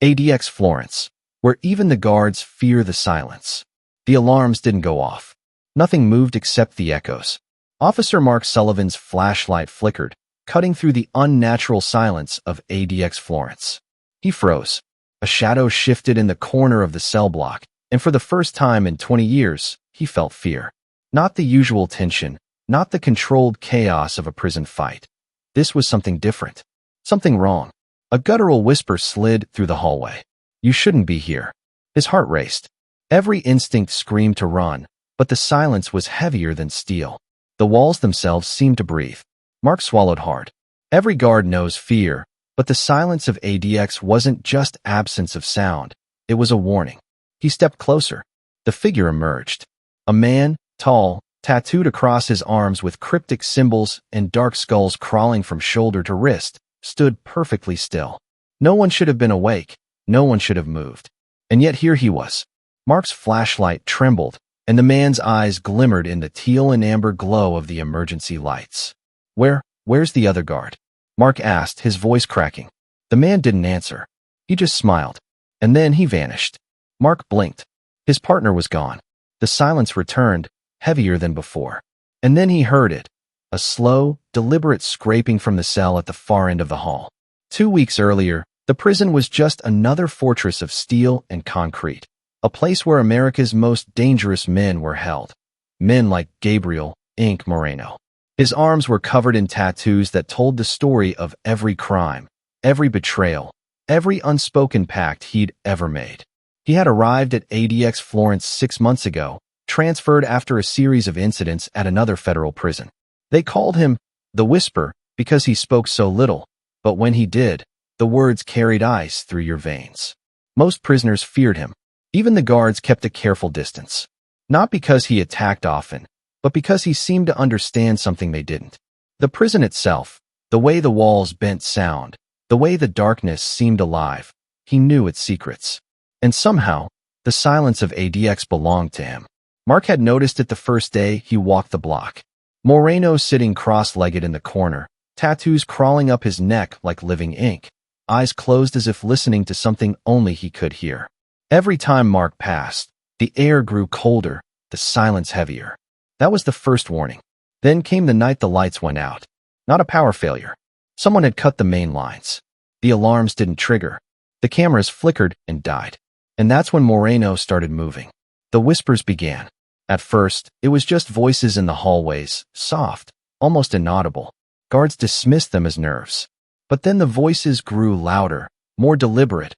ADX Florence, where even the guards fear the silence. The alarms didn't go off. Nothing moved except the echoes. Officer Mark Sullivan's flashlight flickered, cutting through the unnatural silence of ADX Florence. He froze. A shadow shifted in the corner of the cell block, and for the first time in 20 years, he felt fear. Not the usual tension, not the controlled chaos of a prison fight. This was something different. Something wrong. A guttural whisper slid through the hallway. "You shouldn't be here." His heart raced. Every instinct screamed to run, but the silence was heavier than steel. The walls themselves seemed to breathe. Mark swallowed hard. Every guard knows fear, but the silence of ADX wasn't just absence of sound. It was a warning. He stepped closer. The figure emerged. A man, tall, tattooed across his arms with cryptic symbols and dark skulls crawling from shoulder to wrist, stood perfectly still. No one should have been awake. No one should have moved. And yet here he was. Mark's flashlight trembled, and the man's eyes glimmered in the teal and amber glow of the emergency lights. Where's the other guard?" Mark asked, his voice cracking. The man didn't answer. He just smiled. And then he vanished. Mark blinked. His partner was gone. The silence returned, heavier than before. And then he heard it. A slow, deliberate scraping from the cell at the far end of the hall. 2 weeks earlier, the prison was just another fortress of steel and concrete. A place where America's most dangerous men were held. Men like Gabriel, Moreno. His arms were covered in tattoos that told the story of every crime, every betrayal, every unspoken pact he'd ever made. He had arrived at ADX Florence 6 months ago, transferred after a series of incidents at another federal prison. They called him the Whisper because he spoke so little, but when he did, the words carried ice through your veins. Most prisoners feared him. Even the guards kept a careful distance. Not because he attacked often, but because he seemed to understand something they didn't. The prison itself, the way the walls bent sound, the way the darkness seemed alive, he knew its secrets. And somehow, the silence of ADX belonged to him. Mark had noticed it the first day he walked the block. Moreno sitting cross-legged in the corner, tattoos crawling up his neck like living ink, eyes closed as if listening to something only he could hear. Every time Mark passed, the air grew colder, the silence heavier. That was the first warning. Then came the night the lights went out. Not a power failure. Someone had cut the main lines. The alarms didn't trigger. The cameras flickered and died. And that's when Moreno started moving. The whispers began. At first, it was just voices in the hallways, soft, almost inaudible. Guards dismissed them as nerves. But then the voices grew louder, more deliberate,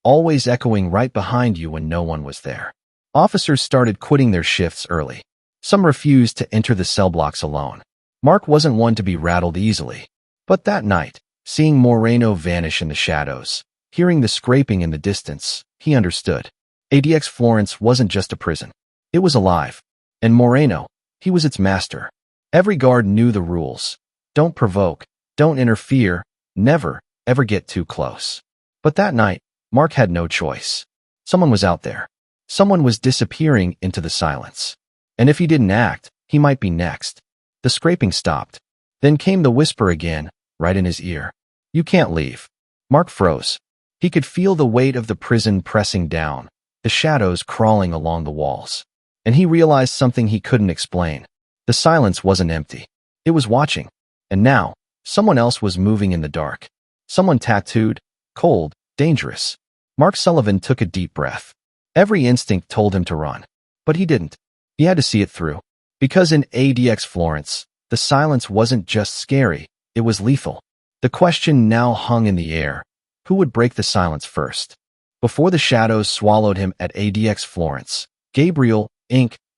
always echoing right behind you when no one was there. Officers started quitting their shifts early. Some refused to enter the cell blocks alone. Mark wasn't one to be rattled easily. But that night, seeing Moreno vanish in the shadows, hearing the scraping in the distance, he understood. ADX Florence wasn't just a prison. It was alive. And Moreno, he was its master. Every guard knew the rules. Don't provoke, don't interfere, never, ever get too close. But that night, Mark had no choice. Someone was out there. Someone was disappearing into the silence. And if he didn't act, he might be next. The scraping stopped. Then came the whisper again, right in his ear. "You can't leave." Mark froze. He could feel the weight of the prison pressing down, the shadows crawling along the walls. And he realized something he couldn't explain. The silence wasn't empty. It was watching. And now, someone else was moving in the dark. Someone tattooed, cold, dangerous. Mark Sullivan took a deep breath. Every instinct told him to run. But he didn't. He had to see it through. Because in ADX Florence, the silence wasn't just scary, it was lethal. The question now hung in the air. Who would break the silence first? Before the shadows swallowed him at ADX Florence, Gabriel,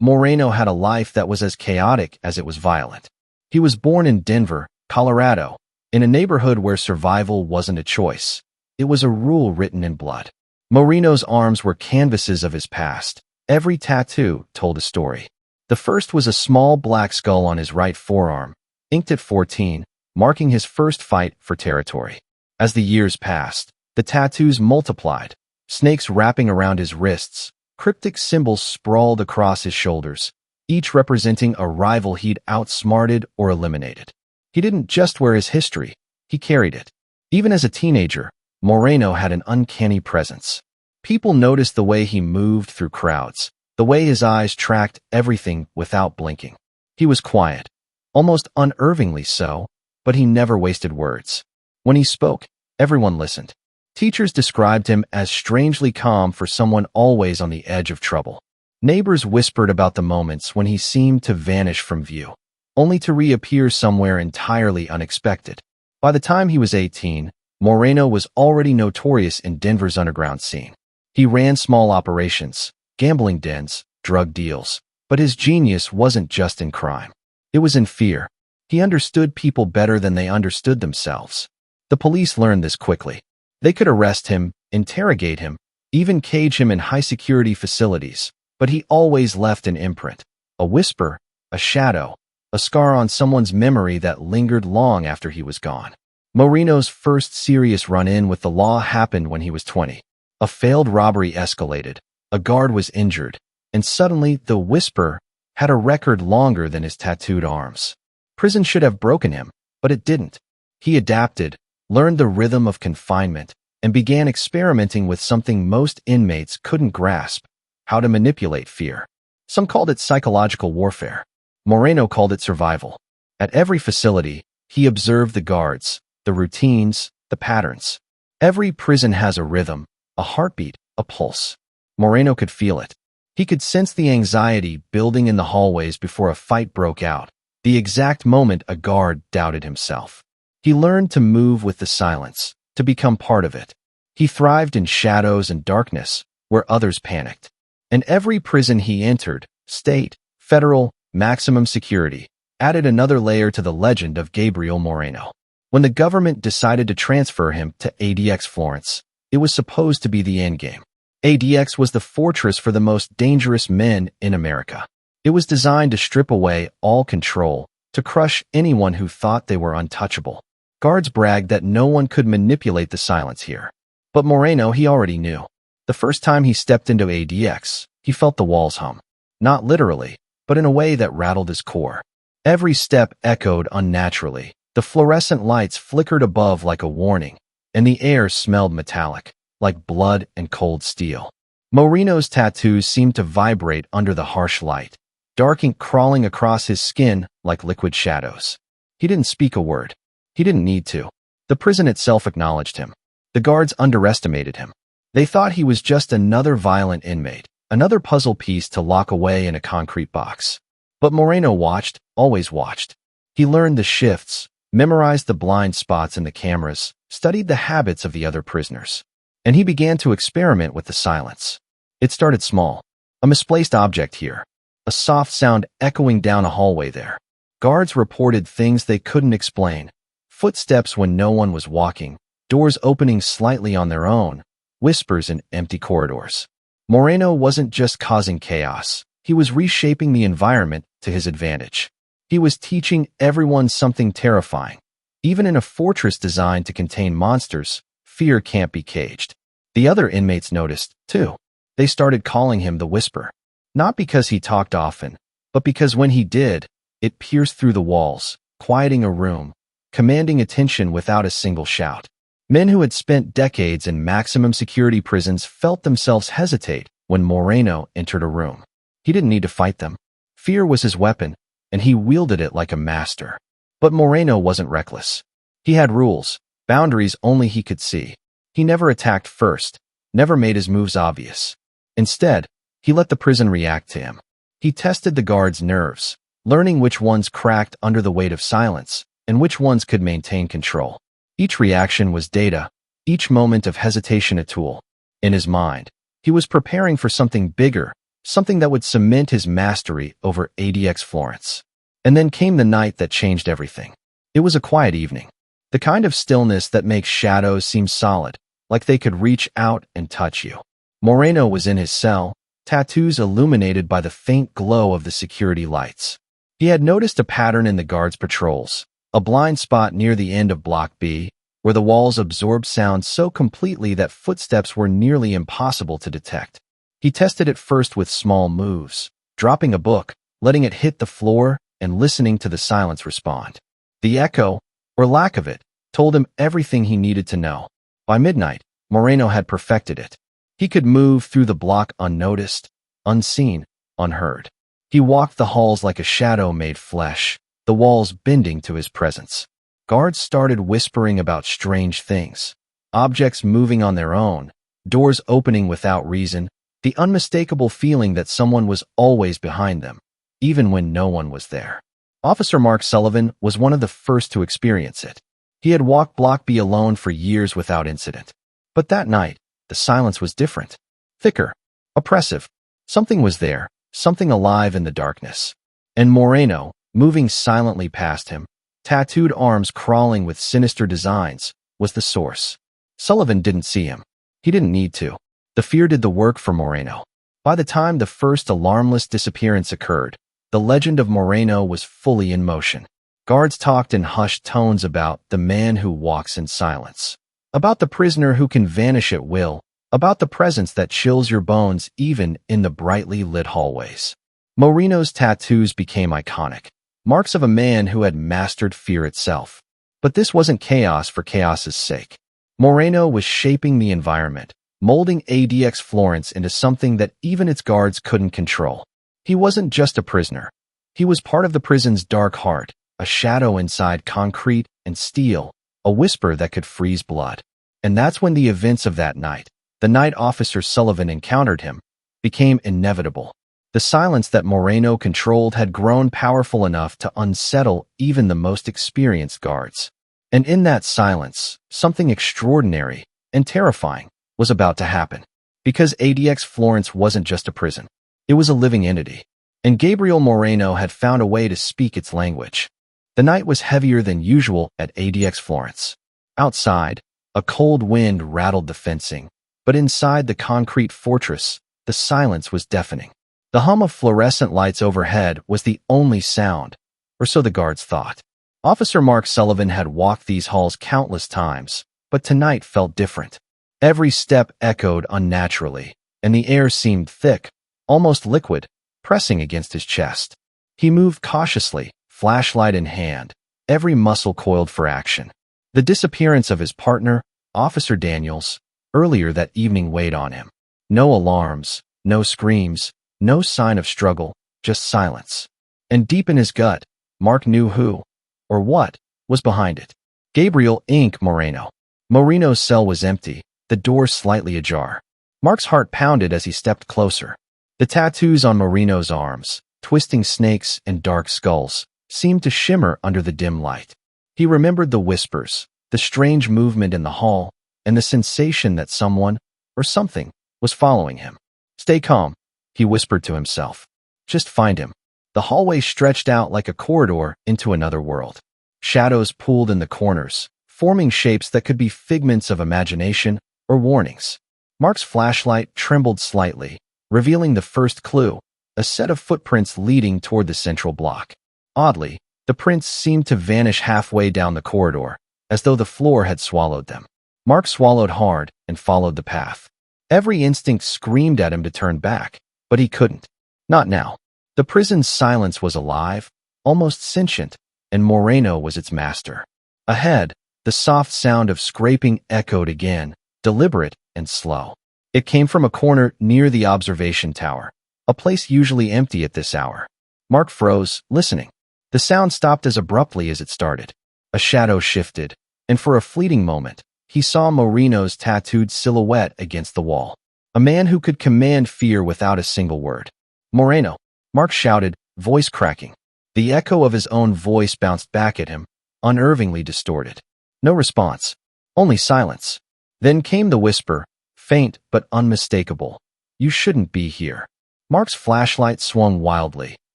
Moreno had a life that was as chaotic as it was violent. He was born in Denver, Colorado, in a neighborhood where survival wasn't a choice. It was a rule written in blood. Moreno's arms were canvases of his past. Every tattoo told a story. The first was a small black skull on his right forearm, inked at 14, marking his first fight for territory. As the years passed, the tattoos multiplied, snakes wrapping around his wrists, cryptic symbols sprawled across his shoulders, each representing a rival he'd outsmarted or eliminated. He didn't just wear his history, he carried it. Even as a teenager, Moreno had an uncanny presence. People noticed the way he moved through crowds, the way his eyes tracked everything without blinking. He was quiet, almost unnervingly so, but he never wasted words. When he spoke, everyone listened. Teachers described him as strangely calm for someone always on the edge of trouble. Neighbors whispered about the moments when he seemed to vanish from view, only to reappear somewhere entirely unexpected. By the time he was 18, Moreno was already notorious in Denver's underground scene. He ran small operations, gambling dens, drug deals, but his genius wasn't just in crime. It was in fear. He understood people better than they understood themselves. The police learned this quickly. They could arrest him, interrogate him, even cage him in high-security facilities, but he always left an imprint, a whisper, a shadow, a scar on someone's memory that lingered long after he was gone. Moreno's first serious run-in with the law happened when he was 20. A failed robbery escalated, a guard was injured, and suddenly the whisper had a record longer than his tattooed arms. Prison should have broken him, but it didn't. He adapted, learned the rhythm of confinement, and began experimenting with something most inmates couldn't grasp: how to manipulate fear. Some called it psychological warfare. Moreno called it survival. At every facility, he observed the guards, the routines, the patterns. Every prison has a rhythm, a heartbeat, a pulse. Moreno could feel it. He could sense the anxiety building in the hallways before a fight broke out, the exact moment a guard doubted himself. He learned to move with the silence, to become part of it. He thrived in shadows and darkness, where others panicked. And every prison he entered, state, federal, maximum security, added another layer to the legend of Gabriel Moreno. When the government decided to transfer him to ADX Florence, it was supposed to be the endgame. ADX was the fortress for the most dangerous men in America. It was designed to strip away all control, to crush anyone who thought they were untouchable. Guards bragged that no one could manipulate the silence here. But Moreno, he already knew. The first time he stepped into ADX, he felt the walls hum. Not literally, but in a way that rattled his core. Every step echoed unnaturally. The fluorescent lights flickered above like a warning, and the air smelled metallic, like blood and cold steel. Moreno's tattoos seemed to vibrate under the harsh light, dark ink crawling across his skin like liquid shadows. He didn't speak a word. He didn't need to. The prison itself acknowledged him. The guards underestimated him. They thought he was just another violent inmate, another puzzle piece to lock away in a concrete box. But Moreno watched, always watched. He learned the shifts, memorized the blind spots in the cameras, studied the habits of the other prisoners. And he began to experiment with the silence. It started small. A misplaced object here. A soft sound echoing down a hallway there. Guards reported things they couldn't explain. Footsteps when no one was walking. Doors opening slightly on their own. Whispers in empty corridors. Moreno wasn't just causing chaos. He was reshaping the environment to his advantage. He was teaching everyone something terrifying. Even in a fortress designed to contain monsters, fear can't be caged. The other inmates noticed, too. They started calling him the Whisper. Not because he talked often, but because when he did, it pierced through the walls, quieting a room, commanding attention without a single shout. Men who had spent decades in maximum security prisons felt themselves hesitate when Moreno entered a room. He didn't need to fight them. Fear was his weapon, and he wielded it like a master. But Moreno wasn't reckless. He had rules, boundaries only he could see. He never attacked first, never made his moves obvious. Instead, he let the prison react to him. He tested the guards' nerves, learning which ones cracked under the weight of silence and which ones could maintain control. Each reaction was data, each moment of hesitation a tool. In his mind, he was preparing for something bigger, something that would cement his mastery over ADX Florence. And then came the night that changed everything. It was a quiet evening. The kind of stillness that makes shadows seem solid, like they could reach out and touch you. Moreno was in his cell, tattoos illuminated by the faint glow of the security lights. He had noticed a pattern in the guards' patrols, a blind spot near the end of Block B, where the walls absorbed sound so completely that footsteps were nearly impossible to detect. He tested it first with small moves, dropping a book, letting it hit the floor, and listening to the silence respond. The echo, or lack of it, told him everything he needed to know. By midnight, Moreno had perfected it. He could move through the block unnoticed, unseen, unheard. He walked the halls like a shadow made flesh, the walls bending to his presence. Guards started whispering about strange things, objects moving on their own, doors opening without reason, the unmistakable feeling that someone was always behind them, even when no one was there. Officer Mark Sullivan was one of the first to experience it. He had walked Block B alone for years without incident. But that night, the silence was different. Thicker, oppressive. Something was there, something alive in the darkness. And Moreno, moving silently past him, tattooed arms crawling with sinister designs, was the source. Sullivan didn't see him. He didn't need to. The fear did the work for Moreno. By the time the first alarmless disappearance occurred, the legend of Moreno was fully in motion. Guards talked in hushed tones about the man who walks in silence, about the prisoner who can vanish at will, about the presence that chills your bones even in the brightly lit hallways. Moreno's tattoos became iconic, marks of a man who had mastered fear itself. But this wasn't chaos for chaos's sake. Moreno was shaping the environment, molding ADX Florence into something that even its guards couldn't control. He wasn't just a prisoner. He was part of the prison's dark heart, a shadow inside concrete and steel, a whisper that could freeze blood. And that's when the events of that night, the night Officer Sullivan encountered him, became inevitable. The silence that Moreno controlled had grown powerful enough to unsettle even the most experienced guards. And in that silence, something extraordinary and terrifying was about to happen. Because ADX Florence wasn't just a prison. It was a living entity. And Gabriel Moreno had found a way to speak its language. The night was heavier than usual at ADX Florence. Outside, a cold wind rattled the fencing. But inside the concrete fortress, the silence was deafening. The hum of fluorescent lights overhead was the only sound, or so the guards thought. Officer Mark Sullivan had walked these halls countless times, but tonight felt different. Every step echoed unnaturally, and the air seemed thick, almost liquid, pressing against his chest. He moved cautiously, flashlight in hand, every muscle coiled for action. The disappearance of his partner, Officer Daniels, earlier that evening weighed on him. No alarms, no screams, no sign of struggle, just silence. And deep in his gut, Mark knew who, or what, was behind it. Gabriel Inc. Moreno. Moreno's cell was empty, the door slightly ajar. Mark's heart pounded as he stepped closer. The tattoos on Moreno's arms, twisting snakes and dark skulls, seemed to shimmer under the dim light. He remembered the whispers, the strange movement in the hall, and the sensation that someone, or something, was following him. "Stay calm," he whispered to himself. "Just find him." The hallway stretched out like a corridor into another world. Shadows pooled in the corners, forming shapes that could be figments of imagination or warnings. Mark's flashlight trembled slightly, revealing the first clue, a set of footprints leading toward the central block. Oddly, the prints seemed to vanish halfway down the corridor, as though the floor had swallowed them. Mark swallowed hard and followed the path. Every instinct screamed at him to turn back, but he couldn't. Not now. The prison's silence was alive, almost sentient, and Moreno was its master. Ahead, the soft sound of scraping echoed again, deliberate and slow. It came from a corner near the observation tower, a place usually empty at this hour. Mark froze, listening. The sound stopped as abruptly as it started. A shadow shifted, and for a fleeting moment, he saw Moreno's tattooed silhouette against the wall. A man who could command fear without a single word. "Moreno!" Mark shouted, voice cracking. The echo of his own voice bounced back at him, unnervingly distorted. No response, only silence. Then came the whisper, faint but unmistakable. "You shouldn't be here." Mark's flashlight swung wildly,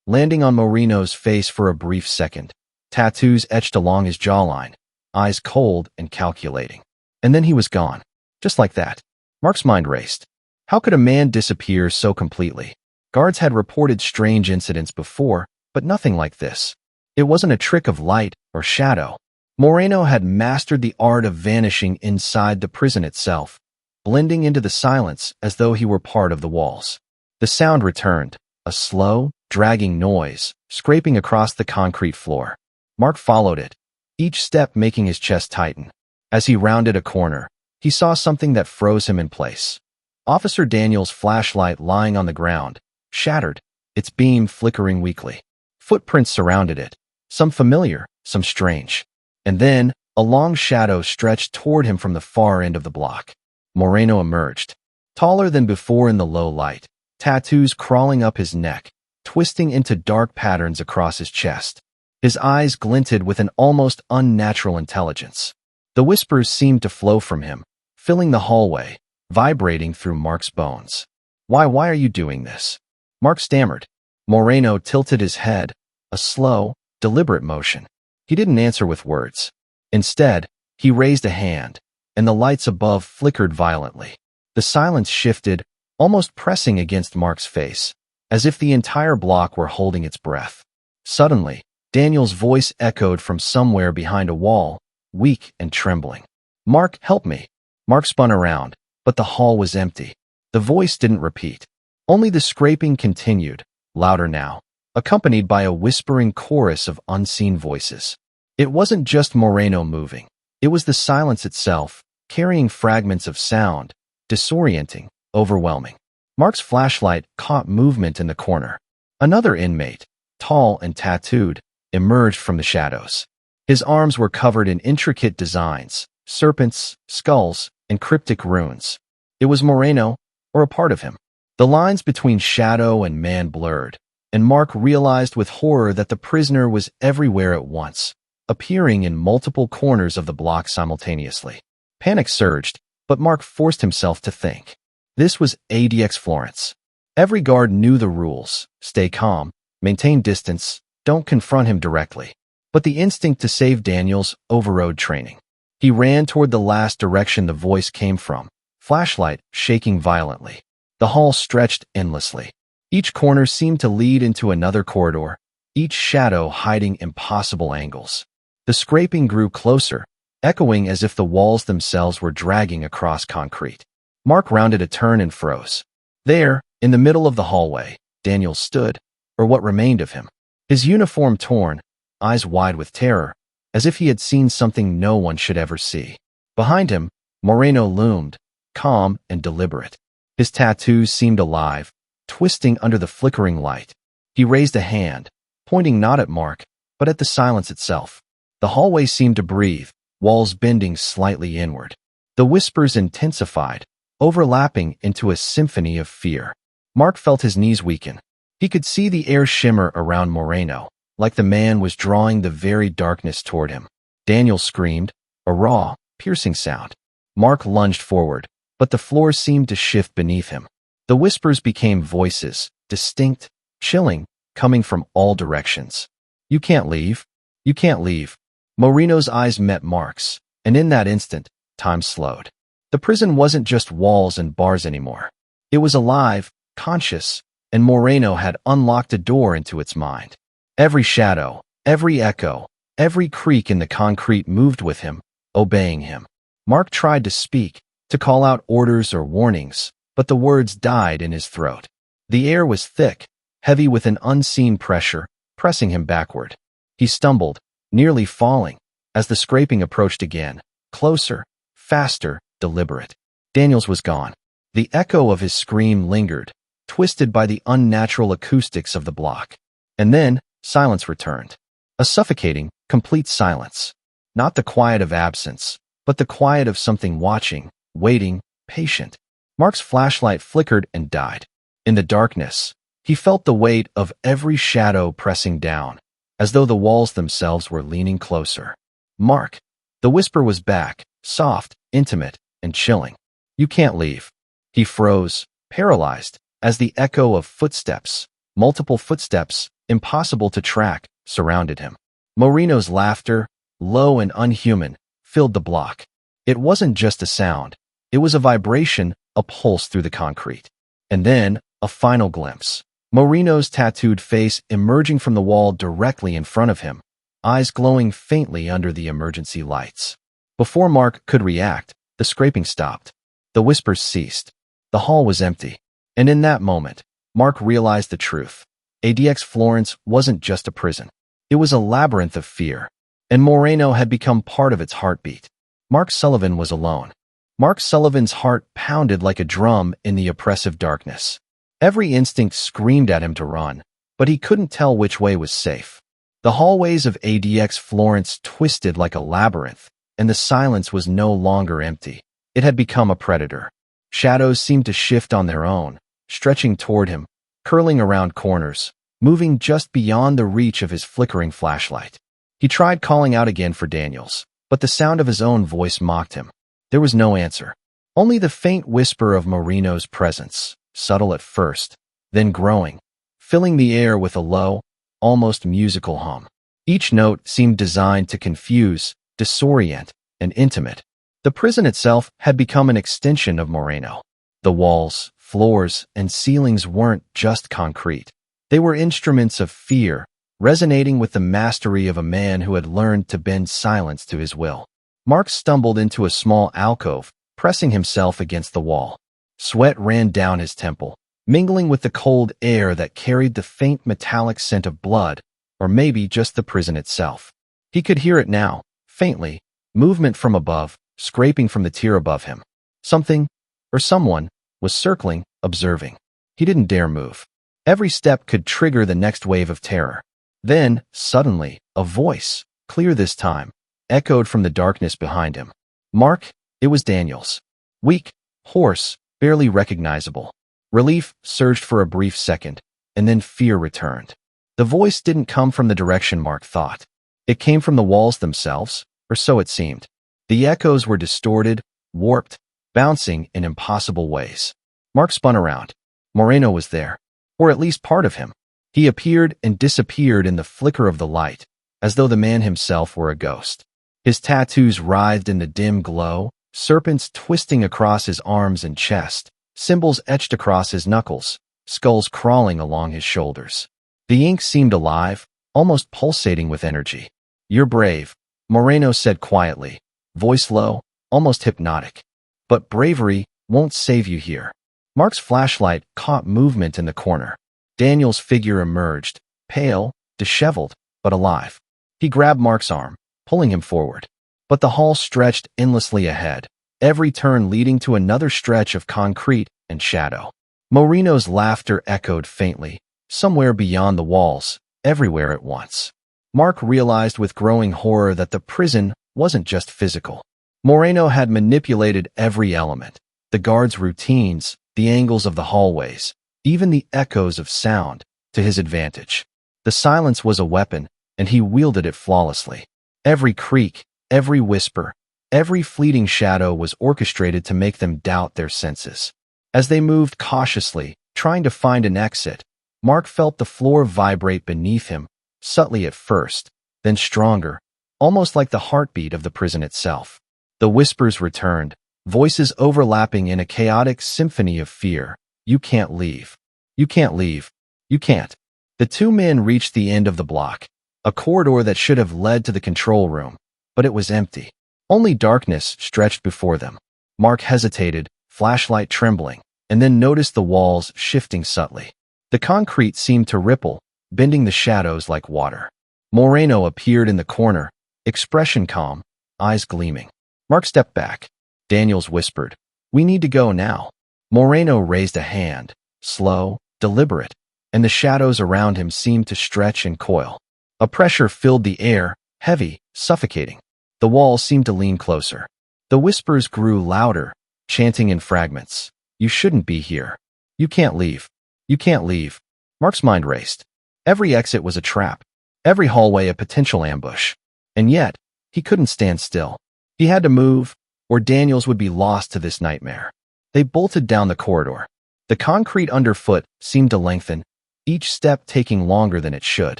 landing on Moreno's face for a brief second. Tattoos etched along his jawline, eyes cold and calculating. And then he was gone. Just like that. Mark's mind raced. How could a man disappear so completely? Guards had reported strange incidents before, but nothing like this. It wasn't a trick of light or shadow. Moreno had mastered the art of vanishing inside the prison itself, blending into the silence as though he were part of the walls. The sound returned, a slow, dragging noise, scraping across the concrete floor. Mark followed it, each step making his chest tighten. As he rounded a corner, he saw something that froze him in place. Officer Daniel's flashlight lying on the ground, shattered, its beam flickering weakly. Footprints surrounded it, some familiar, some strange. And then, a long shadow stretched toward him from the far end of the block. Moreno emerged, taller than before in the low light, tattoos crawling up his neck, twisting into dark patterns across his chest. His eyes glinted with an almost unnatural intelligence. The whispers seemed to flow from him, filling the hallway, vibrating through Mark's bones. Why are you doing this? Mark stammered. Moreno tilted his head, a slow, deliberate motion. He didn't answer with words. Instead, he raised a hand, and the lights above flickered violently. The silence shifted, almost pressing against Mark's face, as if the entire block were holding its breath. Suddenly, Daniel's voice echoed from somewhere behind a wall, weak and trembling. "Mark, help me." Mark spun around, but the hall was empty. The voice didn't repeat. Only the scraping continued, louder now, accompanied by a whispering chorus of unseen voices. It wasn't just Moreno moving. It was the silence itself, carrying fragments of sound, disorienting, overwhelming. Mark's flashlight caught movement in the corner. Another inmate, tall and tattooed, emerged from the shadows. His arms were covered in intricate designs, serpents, skulls, and cryptic runes. It was Moreno, or a part of him. The lines between shadow and man blurred, and Mark realized with horror that the prisoner was everywhere at once, appearing in multiple corners of the block simultaneously. Panic surged, but Mark forced himself to think. This was ADX Florence. Every guard knew the rules: stay calm, maintain distance, don't confront him directly. But the instinct to save Daniels overrode training. He ran toward the last direction the voice came from, flashlight shaking violently. The hall stretched endlessly. Each corner seemed to lead into another corridor, each shadow hiding impossible angles. The scraping grew closer, echoing as if the walls themselves were dragging across concrete. Mark rounded a turn and froze. There, in the middle of the hallway, Daniel stood, or what remained of him. His uniform torn, eyes wide with terror, as if he had seen something no one should ever see. Behind him, Moreno loomed, calm and deliberate. His tattoos seemed alive, twisting under the flickering light. He raised a hand, pointing not at Mark, but at the silence itself. The hallway seemed to breathe, walls bending slightly inward. The whispers intensified, overlapping into a symphony of fear. Mark felt his knees weaken. He could see the air shimmer around Moreno, like the man was drawing the very darkness toward him. Daniel screamed, a raw, piercing sound. Mark lunged forward, but the floor seemed to shift beneath him. The whispers became voices, distinct, chilling, coming from all directions. "You can't leave. You can't leave." Moreno's eyes met Mark's, and in that instant, time slowed. The prison wasn't just walls and bars anymore. It was alive, conscious, and Moreno had unlocked a door into its mind. Every shadow, every echo, every creak in the concrete moved with him, obeying him. Mark tried to speak, to call out orders or warnings, but the words died in his throat. The air was thick, heavy with an unseen pressure, pressing him backward. He stumbled, nearly falling, as the scraping approached again, closer, faster, deliberate. Daniels was gone. The echo of his scream lingered, twisted by the unnatural acoustics of the block. And then, silence returned. A suffocating, complete silence. Not the quiet of absence, but the quiet of something watching, waiting, patient. Mark's flashlight flickered and died. In the darkness, he felt the weight of every shadow pressing down, as though the walls themselves were leaning closer. "Mark." The whisper was back, soft, intimate, and chilling. "You can't leave." He froze, paralyzed, as the echo of footsteps, multiple footsteps, impossible to track, surrounded him. Moreno's laughter, low and unhuman, filled the block. It wasn't just a sound. It was a vibration, a pulse through the concrete. And then, a final glimpse. Moreno's tattooed face emerging from the wall directly in front of him, eyes glowing faintly under the emergency lights. Before Mark could react, the scraping stopped. The whispers ceased. The hall was empty. And in that moment, Mark realized the truth. ADX Florence wasn't just a prison. It was a labyrinth of fear. And Moreno had become part of its heartbeat. Mark Sullivan was alone. Mark Sullivan's heart pounded like a drum in the oppressive darkness. Every instinct screamed at him to run, but he couldn't tell which way was safe. The hallways of ADX Florence twisted like a labyrinth, and the silence was no longer empty. It had become a predator. Shadows seemed to shift on their own, stretching toward him, curling around corners, moving just beyond the reach of his flickering flashlight. He tried calling out again for Daniels, but the sound of his own voice mocked him. There was no answer. Only the faint whisper of Moreno's presence, subtle at first, then growing, filling the air with a low, almost musical hum. Each note seemed designed to confuse, disorient, and intimate. The prison itself had become an extension of Moreno. The walls, floors, and ceilings weren't just concrete. They were instruments of fear, resonating with the mastery of a man who had learned to bend silence to his will. Mark stumbled into a small alcove, pressing himself against the wall. Sweat ran down his temple, mingling with the cold air that carried the faint metallic scent of blood, or maybe just the prison itself. He could hear it now, faintly, movement from above, scraping from the tier above him. Something, or someone, was circling, observing. He didn't dare move. Every step could trigger the next wave of terror. Then, suddenly, a voice, clear this time, echoed from the darkness behind him. Mark, it was Daniels. Weak, hoarse, barely recognizable. Relief surged for a brief second, and then fear returned. The voice didn't come from the direction Mark thought. It came from the walls themselves, or so it seemed. The echoes were distorted, warped, bouncing in impossible ways. Mark spun around. Moreno was there, or at least part of him. He appeared and disappeared in the flicker of the light, as though the man himself were a ghost. His tattoos writhed in the dim glow, serpents twisting across his arms and chest, symbols etched across his knuckles, skulls crawling along his shoulders. The ink seemed alive, almost pulsating with energy. You're brave, Moreno said quietly, voice low, almost hypnotic. But bravery won't save you here. Mark's flashlight caught movement in the corner. Daniel's figure emerged, pale, disheveled, but alive. He grabbed Mark's arm, pulling him forward. But the hall stretched endlessly ahead, every turn leading to another stretch of concrete and shadow. Moreno's laughter echoed faintly, somewhere beyond the walls, everywhere at once. Mark realized with growing horror that the prison wasn't just physical. Moreno had manipulated every element, the guards' routines, the angles of the hallways, even the echoes of sound, to his advantage. The silence was a weapon, and he wielded it flawlessly. Every creak, every whisper, every fleeting shadow was orchestrated to make them doubt their senses. As they moved cautiously, trying to find an exit, Mark felt the floor vibrate beneath him, subtly at first, then stronger, almost like the heartbeat of the prison itself. The whispers returned, voices overlapping in a chaotic symphony of fear. You can't leave. You can't leave. You can't. The two men reached the end of the block, a corridor that should have led to the control room, but it was empty. Only darkness stretched before them. Mark hesitated, flashlight trembling, and then noticed the walls shifting subtly. The concrete seemed to ripple, bending the shadows like water. Moreno appeared in the corner, expression calm, eyes gleaming. Mark stepped back. Daniels whispered, "We need to go now." Moreno raised a hand, slow, deliberate, and the shadows around him seemed to stretch and coil. A pressure filled the air, heavy, suffocating. The walls seemed to lean closer. The whispers grew louder, chanting in fragments. You shouldn't be here. You can't leave. You can't leave. Mark's mind raced. Every exit was a trap. Every hallway a potential ambush. And yet, he couldn't stand still. He had to move, or Daniels would be lost to this nightmare. They bolted down the corridor. The concrete underfoot seemed to lengthen, each step taking longer than it should.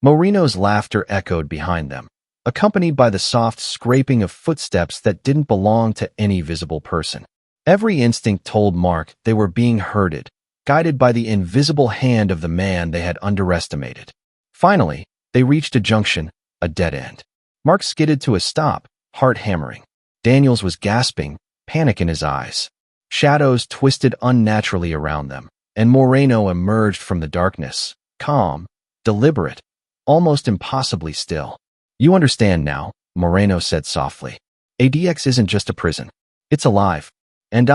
Moreno's laughter echoed behind them, accompanied by the soft scraping of footsteps that didn't belong to any visible person. Every instinct told Mark they were being herded, guided by the invisible hand of the man they had underestimated. Finally, they reached a junction, a dead end. Mark skidded to a stop, heart hammering. Daniels was gasping, panic in his eyes. Shadows twisted unnaturally around them, and Moreno emerged from the darkness, calm, deliberate, almost impossibly still. You understand now, Moreno said softly. ADX isn't just a prison. It's alive. And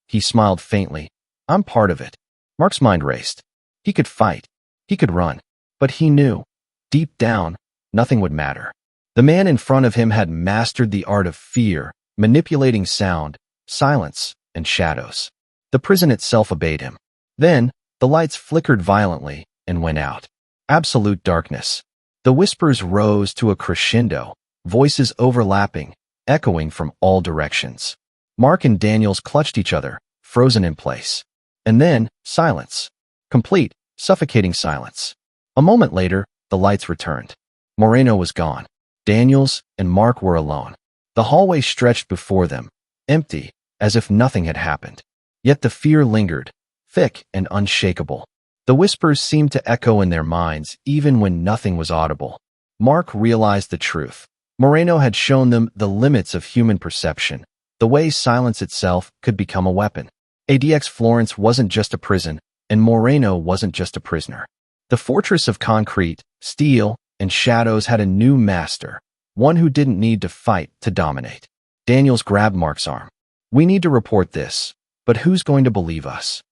he smiled faintly. I'm part of it. Mark's mind raced. He could fight. He could run. But he knew, deep down, nothing would matter. The man in front of him had mastered the art of fear, manipulating sound, silence, and shadows. The prison itself obeyed him. Then, the lights flickered violently and went out. Absolute darkness. The whispers rose to a crescendo, voices overlapping, echoing from all directions. Mark and Daniels clutched each other, frozen in place. And then, silence. Complete, suffocating silence. A moment later, the lights returned. Moreno was gone. Daniels and Mark were alone. The hallway stretched before them, empty, as if nothing had happened. Yet the fear lingered, thick and unshakable. The whispers seemed to echo in their minds even when nothing was audible. Mark realized the truth. Moreno had shown them the limits of human perception, the way silence itself could become a weapon. ADX Florence wasn't just a prison, and Moreno wasn't just a prisoner. The fortress of concrete, steel, and shadows had a new master, one who didn't need to fight to dominate. Daniels grabbed Mark's arm. We need to report this, but who's going to believe us?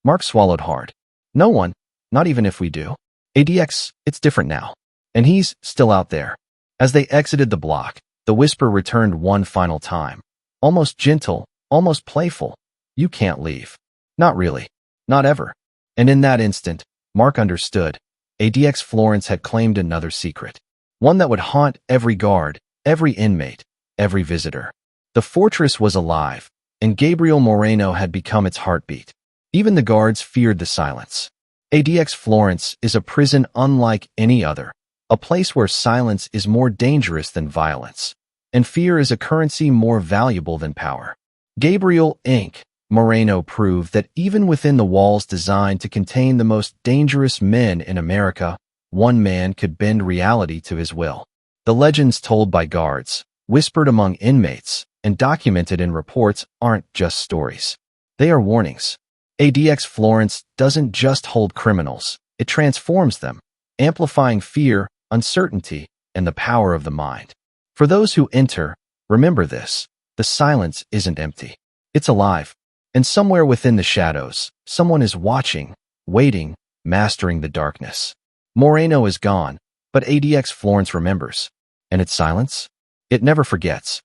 Mark swallowed hard. No one, not even if we do. ADX, it's different now. And he's still out there. As they exited the block, the whisper returned one final time. Almost gentle, almost playful. You can't leave. Not really. Not ever. And in that instant, Mark understood. ADX Florence had claimed another secret. One that would haunt every guard, every inmate, every visitor. The fortress was alive, and Gabriel Moreno had become its heartbeat. Even the guards feared the silence. ADX Florence is a prison unlike any other, a place where silence is more dangerous than violence, and fear is a currency more valuable than power. Gabriel Inc. Moreno proved that even within the walls designed to contain the most dangerous men in America, one man could bend reality to his will. The legends told by guards, whispered among inmates, and documented in reports aren't just stories. They are warnings. ADX Florence doesn't just hold criminals, it transforms them, amplifying fear, uncertainty, and the power of the mind. For those who enter, remember this, the silence isn't empty. It's alive. And somewhere within the shadows, someone is watching, waiting, mastering the darkness. Moreno is gone, but ADX Florence remembers. And its silence? It never forgets.